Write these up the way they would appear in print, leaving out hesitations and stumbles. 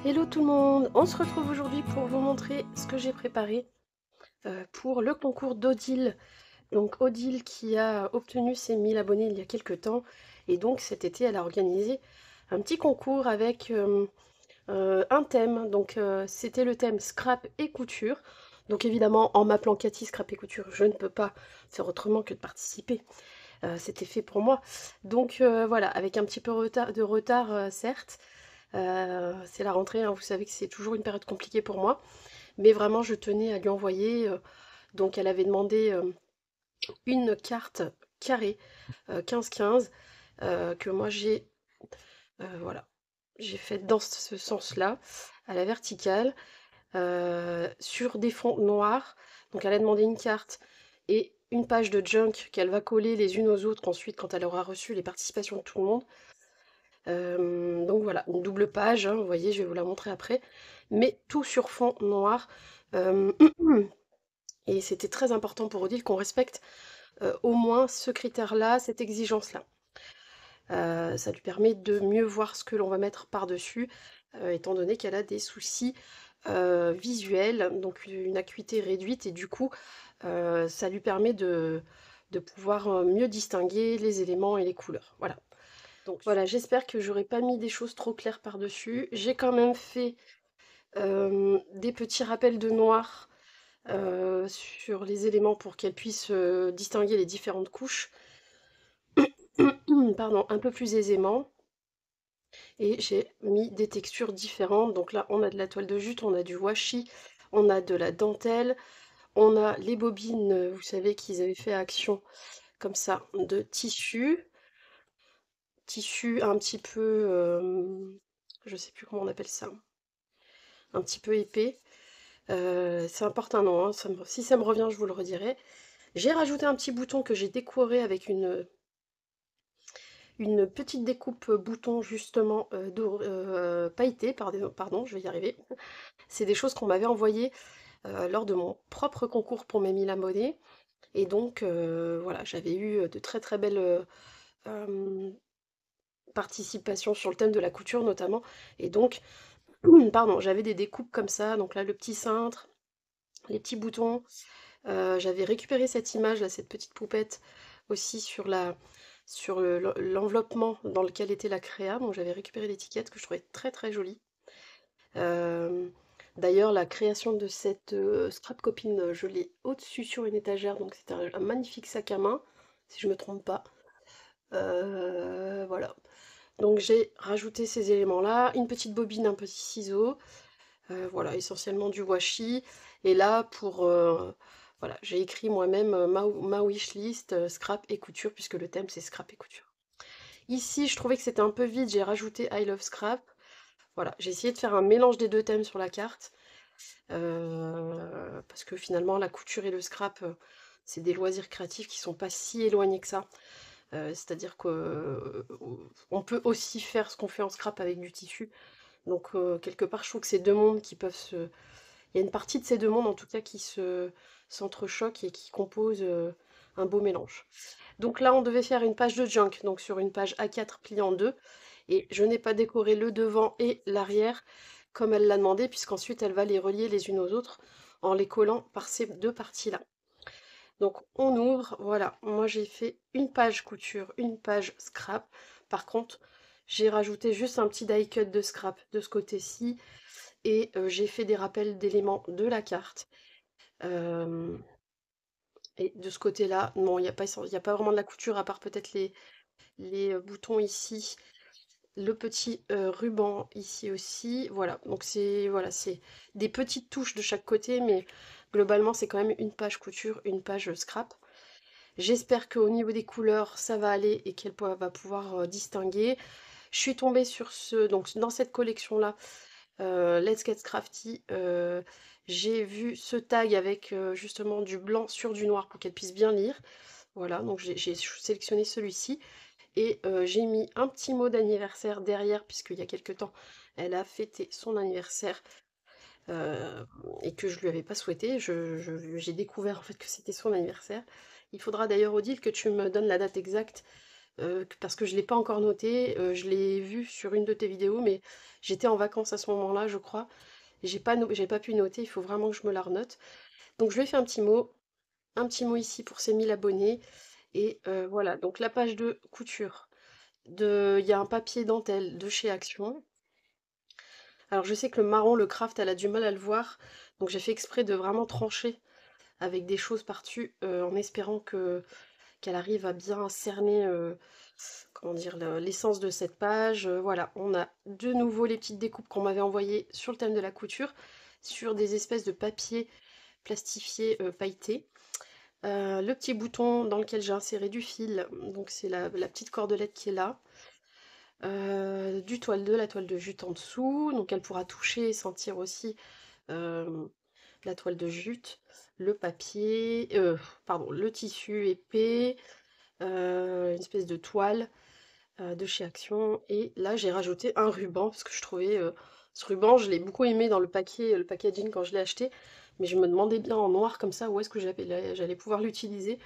Hello tout le monde, on se retrouve aujourd'hui pour vous montrer ce que j'ai préparé pour le concours d'Odile. Donc Odile qui a obtenu ses 1000 abonnés il y a quelques temps et donc cet été elle a organisé un petit concours avec un thème. Donc c'était le thème scrap et couture. Donc évidemment en m'appelant Cathy Scrap et Couture je ne peux pas faire autrement que de participer. C'était fait pour moi. Donc voilà, avec un petit peu de retard certes. C'est la rentrée, hein, vous savez que c'est toujours une période compliquée pour moi, mais vraiment je tenais à lui envoyer. Donc elle avait demandé une carte carrée 15-15 que moi j'ai voilà, j'ai fait dans ce sens-là, à la verticale, sur des fonds noirs. Donc elle a demandé une carte et une page de junk qu'elle va coller les unes aux autres ensuite quand elle aura reçu les participations de tout le monde. Donc voilà, une double page, hein, vous voyez, je vais vous la montrer après, mais tout sur fond noir. Euh, et c'était très important pour Odile qu'on respecte au moins ce critère-là, cette exigence-là. Ça lui permet de mieux voir ce que l'on va mettre par-dessus, étant donné qu'elle a des soucis visuels, donc une acuité réduite, et du coup, ça lui permet de pouvoir mieux distinguer les éléments et les couleurs. Voilà. Donc voilà, j'espère que j'aurais pas mis des choses trop claires par-dessus. J'ai quand même fait des petits rappels de noir sur les éléments pour qu'elle puisse distinguer les différentes couches, pardon, un peu plus aisément. Et j'ai mis des textures différentes. Donc là, on a de la toile de jute, on a du washi, on a de la dentelle, on a les bobines, vous savez qu'ils avaient fait action comme ça, de tissu. Tissu un petit peu, je sais plus comment on appelle ça, un petit peu épais. Ça importe un nom, hein, si ça me revient, je vous le redirai. J'ai rajouté un petit bouton que j'ai décoré avec une petite découpe bouton justement pailletée, pardon, je vais y arriver. C'est des choses qu'on m'avait envoyées lors de mon propre concours pour mes 1000 abonnés. Et donc voilà, j'avais eu de très très belles euh, participations sur le thème de la couture notamment. Et donc, pardon, j'avais des découpes comme ça. Donc là, le petit cintre, les petits boutons. J'avais récupéré cette image là, cette petite poupette aussi sur l'enveloppement dans lequel était la créa. Donc j'avais récupéré l'étiquette que je trouvais très très jolie. Euh, D'ailleurs, la création de cette scrap copine, je l'ai au-dessus sur une étagère, donc c'est un magnifique sac à main, si je me trompe pas. Voilà. Donc j'ai rajouté ces éléments-là, une petite bobine, un petit ciseau, voilà, essentiellement du washi. Et là, voilà, j'ai écrit moi-même ma wishlist, scrap et couture, puisque le thème c'est scrap et couture. Ici, je trouvais que c'était un peu vide, j'ai rajouté I love scrap. Voilà, j'ai essayé de faire un mélange des deux thèmes sur la carte, parce que finalement, la couture et le scrap, c'est des loisirs créatifs qui sont pas si éloignés que ça. C'est-à-dire qu'on peut aussi faire ce qu'on fait en scrap avec du tissu. Donc, quelque part, je trouve que c'est deux mondes qui peuvent se, il y a une partie de ces deux mondes en tout cas qui s'entrechoquent et qui composent un beau mélange. Donc là, on devait faire une page de junk, donc sur une page A4 pliée en deux, et je n'ai pas décoré le devant et l'arrière comme elle l'a demandé, puisqu'ensuite elle va les relier les unes aux autres en les collant par ces deux parties-là. Donc on ouvre, voilà, moi j'ai fait une page couture, une page scrap. Par contre, j'ai rajouté juste un petit die cut de scrap de ce côté-ci, et j'ai fait des rappels d'éléments de la carte. Et de ce côté-là, non, il y a pas vraiment de la couture, à part peut-être les boutons ici, le petit ruban ici aussi. Voilà, donc c'est des petites touches de chaque côté, mais globalement c'est quand même une page couture, une page scrap. J'espère qu'au niveau des couleurs, ça va aller et qu'elle va pouvoir distinguer. Je suis tombée sur donc dans cette collection-là, Let's Get Crafty, j'ai vu ce tag avec justement du blanc sur du noir pour qu'elle puisse bien lire. Voilà, donc j'ai sélectionné celui-ci et j'ai mis un petit mot d'anniversaire derrière puisqu'il y a quelque temps, elle a fêté son anniversaire euh, et que je lui avais pas souhaité. J'ai découvert en fait que c'était son anniversaire. Il faudra d'ailleurs, Odile, que tu me donnes la date exacte parce que je l'ai pas encore noté. Je l'ai vu sur une de tes vidéos, mais j'étais en vacances à ce moment-là, je crois. Et j'ai pas pu noter, il faut vraiment que je me la renote. Donc je lui ai fait un petit mot ici pour ses 1000 abonnés. Et voilà, donc la page de couture. Il y a un papier dentelle de chez Action. Alors je sais que le marron, le craft, elle a du mal à le voir. Donc j'ai fait exprès de vraiment trancher avec des choses par-dessus, en espérant qu'elle arrive à bien cerner, comment dire, l'essence de cette page. Voilà, on a de nouveau les petites découpes qu'on m'avait envoyées sur le thème de la couture, sur des espèces de papier plastifié pailleté. Le petit bouton dans lequel j'ai inséré du fil, donc c'est la petite cordelette qui est là. De la toile de jute en dessous, donc elle pourra toucher et sentir aussi la toile de jute, le papier, pardon, le tissu épais, une espèce de toile de chez Action. Et là, j'ai rajouté un ruban parce que je trouvais ce ruban, je l'ai beaucoup aimé dans le packaging quand je l'ai acheté, mais je me demandais bien en noir comme ça où est-ce que j'allais pouvoir l'utiliser.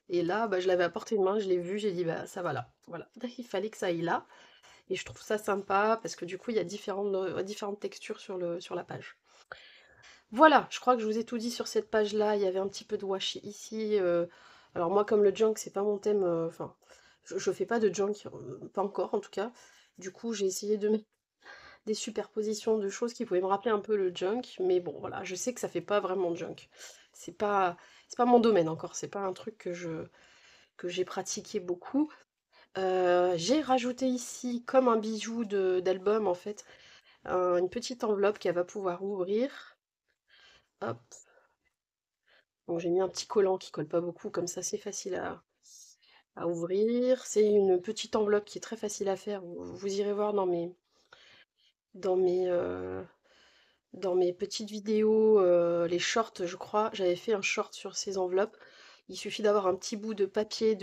Et là, bah, je l'avais à portée de main, je l'ai vu, j'ai dit bah ça va là. Voilà, il fallait que ça aille là. Et je trouve ça sympa parce que du coup, il y a différentes textures sur la page. Voilà, je crois que je vous ai tout dit sur cette page-là. Il y avait un petit peu de washi ici. Alors moi, comme le junk, c'est pas mon thème, enfin, je fais pas de junk, pas encore en tout cas. Du coup, j'ai essayé de mettre des superpositions de choses qui pouvaient me rappeler un peu le junk. Mais bon, voilà, je sais que ça fait pas vraiment junk. C'est pas, c'est pas mon domaine encore. C'est pas un truc que j'ai pratiqué beaucoup. J'ai rajouté ici, comme un bijou d'album en fait, une petite enveloppe qu'elle va pouvoir ouvrir. Hop. Donc j'ai mis un petit collant qui colle pas beaucoup, comme ça c'est facile à ouvrir. C'est une petite enveloppe qui est très facile à faire. Vous irez voir dans mes, euh, dans mes petites vidéos, les shorts, je crois. J'avais fait un short sur ces enveloppes. Il suffit d'avoir un petit bout de papier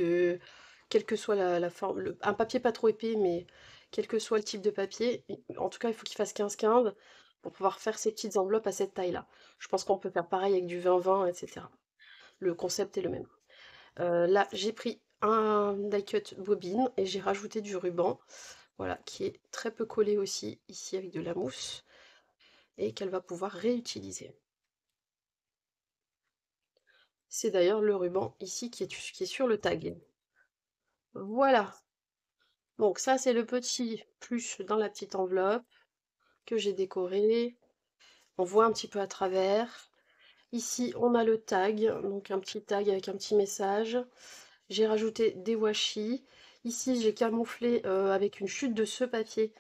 quelle que soit la forme, un papier pas trop épais, mais quel que soit le type de papier. En tout cas, il faut qu'il fasse 15-15 pour pouvoir faire ces petites enveloppes à cette taille-là. Je pense qu'on peut faire pareil avec du 20-20, etc. Le concept est le même. Là, j'ai pris un die cut bobine et j'ai rajouté du ruban, voilà, qui est très peu collé aussi ici avec de la mousse et qu'elle va pouvoir réutiliser. C'est d'ailleurs le ruban ici qui est sur le tag. Voilà, donc ça c'est le petit plus dans la petite enveloppe que j'ai décoré. On voit un petit peu à travers. Ici on a le tag, donc un petit tag avec un petit message. J'ai rajouté des washi. Ici j'ai camouflé avec une chute de ce papier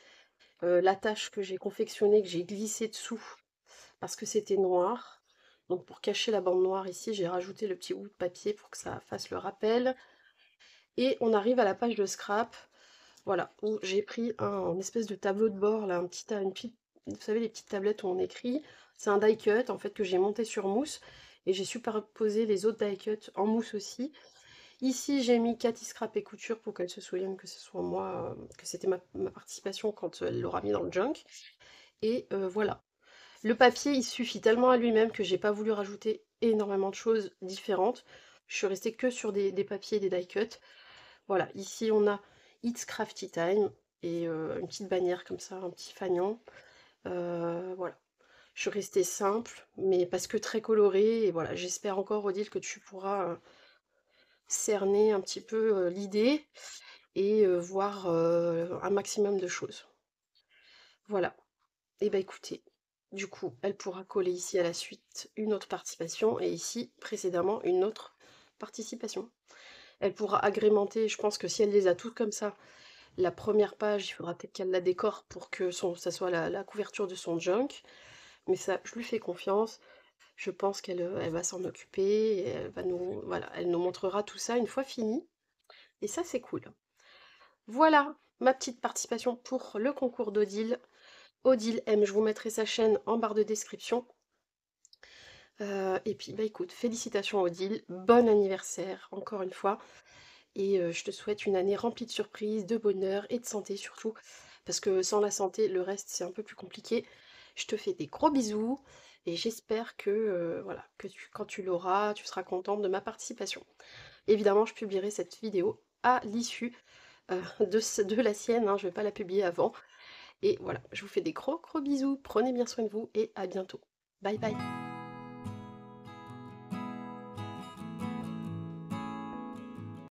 la tache que j'ai confectionnée, que j'ai glissée dessous parce que c'était noir. Donc pour cacher la bande noire ici, j'ai rajouté le petit bout de papier pour que ça fasse le rappel. Et on arrive à la page de scrap, voilà, où j'ai pris un espèce de tableau de bord, là, vous savez, les petites tablettes où on écrit. C'est un die cut en fait que j'ai monté sur mousse et j'ai superposé les autres die cut en mousse aussi. Ici, j'ai mis Cathy Scrap et Couture pour qu'elle se souvienne que ce soit moi, que c'était ma participation quand elle l'aura mis dans le junk. Et voilà. Le papier, il suffit tellement à lui-même que j'ai pas voulu rajouter énormément de choses différentes. Je suis restée que sur des papiers, des die cut. Voilà, ici on a It's Crafty Time et une petite bannière comme ça, un petit fanion. Voilà. Je suis restée simple, mais parce que très colorée. Et voilà, j'espère encore, Odile, que tu pourras cerner un petit peu l'idée et voir un maximum de choses. Voilà. Et bah écoutez, du coup, elle pourra coller ici à la suite une autre participation et ici, précédemment, une autre participation. Elle pourra agrémenter, je pense que si elle les a toutes comme ça, la première page, il faudra peut-être qu'elle la décore pour que ça soit la couverture de son junk. Mais ça, je lui fais confiance. Je pense qu'elle va s'en occuper et voilà, elle nous montrera tout ça une fois fini. Et ça, c'est cool. Voilà ma petite participation pour le concours d'Odile. Odile M, je vous mettrai sa chaîne en barre de description. Et puis, bah écoute, félicitations Odile, bon anniversaire encore une fois. Et je te souhaite une année remplie de surprises, de bonheur et de santé surtout. Parce que sans la santé, le reste c'est un peu plus compliqué. Je te fais des gros bisous et j'espère que, voilà, quand tu l'auras, tu seras contente de ma participation. Évidemment, je publierai cette vidéo à l'issue de la sienne, hein, je vais pas la publier avant. Et voilà, je vous fais des gros gros bisous, prenez bien soin de vous et à bientôt. Bye bye.